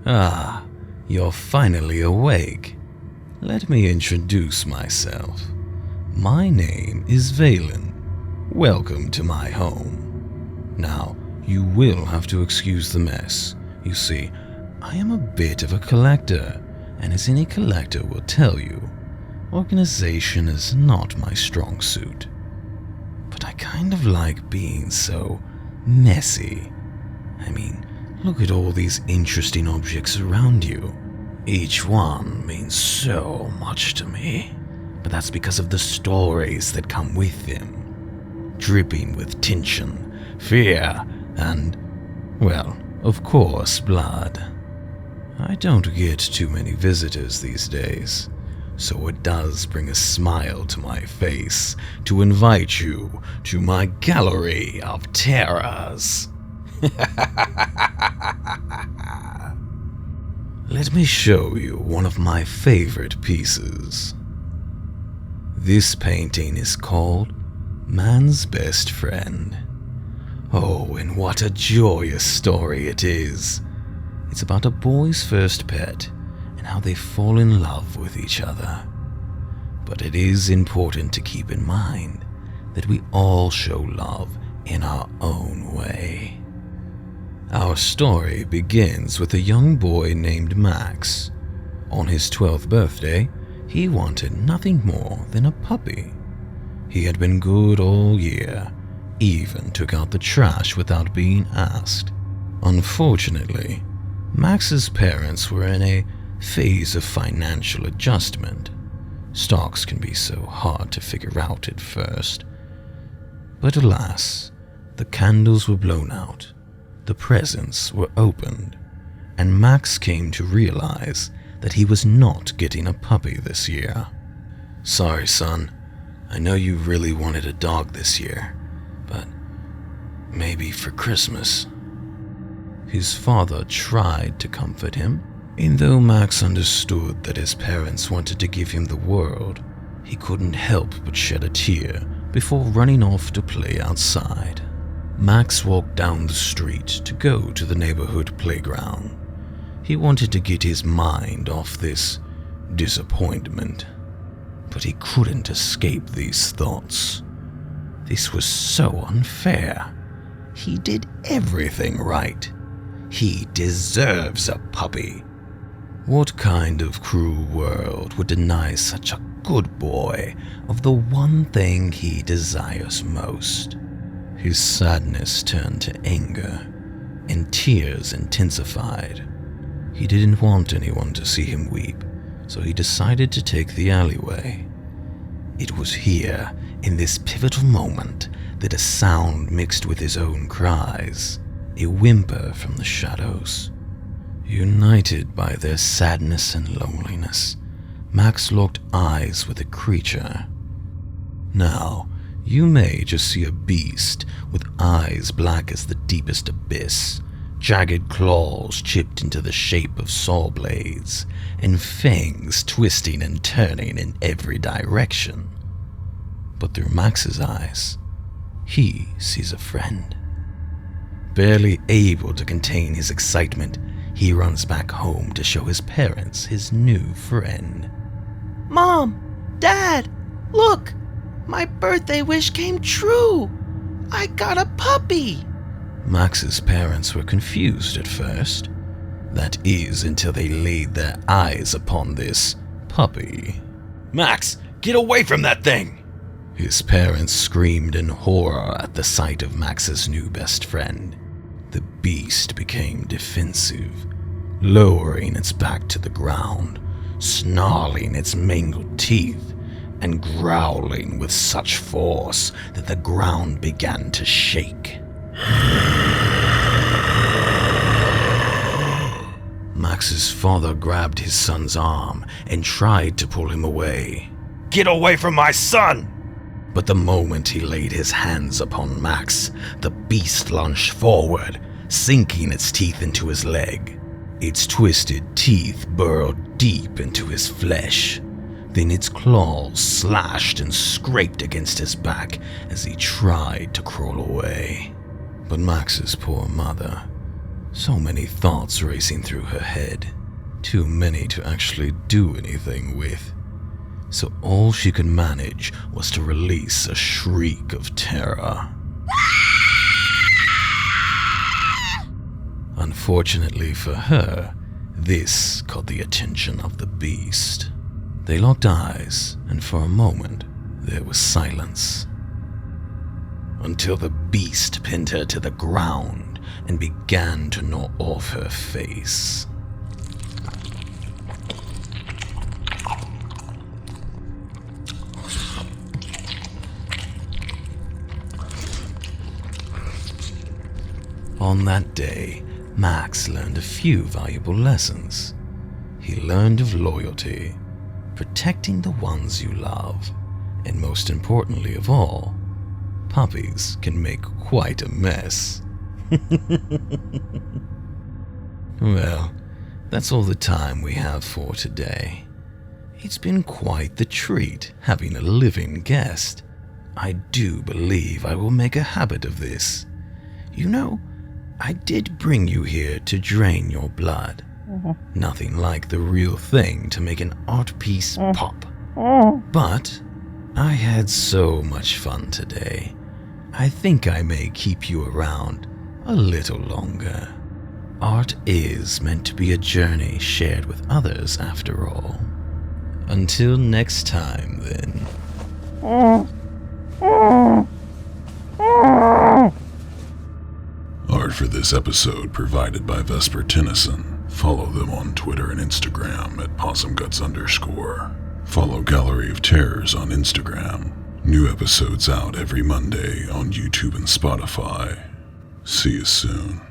Ah, you're finally awake. Let me introduce myself. My name is Valen. Welcome to my home. Now, you will have to excuse the mess. You see, I am a bit of a collector, and as any collector will tell you, organization is not my strong suit. But I kind of like being so messy. I mean, look at all these interesting objects around you. Each one means so much to me, but that's because of the stories that come with them, dripping with tension, fear, and, well, of course, blood. I don't get too many visitors these days, so it does bring a smile to my face to invite you to my gallery of terrors. Let me show you one of my favorite pieces. This painting is called Man's Best Friend. Oh, and what a joyous story it is. It's about a boy's first pet and how they fall in love with each other. But it is important to keep in mind that we all show love in our own way. Our story begins with a young boy named Max. On his 12th birthday, he wanted nothing more than a puppy. He had been good all year, even took out the trash without being asked. Unfortunately, Max's parents were in a phase of financial adjustment. Stocks can be so hard to figure out at first. But alas, the candles were blown out. The presents were opened, and Max came to realize that he was not getting a puppy this year. Sorry, son. I know you really wanted a dog this year, but maybe for Christmas. His father tried to comfort him, and though Max understood that his parents wanted to give him the world, he couldn't help but shed a tear before running off to play outside. Max walked down the street to go to the neighborhood playground. He wanted to get his mind off this disappointment, but he couldn't escape these thoughts. This was so unfair. He did everything right. He deserves a puppy. What kind of cruel world would deny such a good boy of the one thing he desires most? His sadness turned to anger, and tears intensified. He didn't want anyone to see him weep, so he decided to take the alleyway. It was here, in this pivotal moment, that a sound mixed with his own cries, a whimper from the shadows. United by their sadness and loneliness, Max locked eyes with the creature. Now, you may just see a beast with eyes black as the deepest abyss, jagged claws chipped into the shape of saw blades, and fangs twisting and turning in every direction. But through Max's eyes, he sees a friend. Barely able to contain his excitement, he runs back home to show his parents his new friend. Mom! Dad! Look! My birthday wish came true! I got a puppy! Max's parents were confused at first. That is, until they laid their eyes upon this puppy. Max, get away from that thing! His parents screamed in horror at the sight of Max's new best friend. The beast became defensive, lowering its back to the ground, snarling its mangled teeth, and growling with such force that the ground began to shake. Max's father grabbed his son's arm and tried to pull him away. Get away from my son! But the moment he laid his hands upon Max, the beast lunged forward, sinking its teeth into his leg. Its twisted teeth burrowed deep into his flesh. Then its claws slashed and scraped against his back as he tried to crawl away. But Max's poor mother, so many thoughts racing through her head, too many to actually do anything with. So all she could manage was to release a shriek of terror. Unfortunately for her, this caught the attention of the beast. They locked eyes, and for a moment, there was silence. Until the beast pinned her to the ground and began to gnaw off her face. On that day, Max learned a few valuable lessons. He learned of loyalty, protecting the ones you love, and most importantly of all, puppies can make quite a mess. Well, that's all the time we have for today. It's been quite the treat having a living guest. I do believe I will make a habit of this. You know, I did bring you here to drain your blood. Nothing like the real thing to make an art piece pop. But I had so much fun today. I think I may keep you around a little longer. Art is meant to be a journey shared with others after all. Until next time, then. Art for this episode provided by Vesper Tennyson. Follow them on Twitter and Instagram at possumguts_. Follow Gallery of Terrors on Instagram. New episodes out every Monday on YouTube and Spotify. See you soon.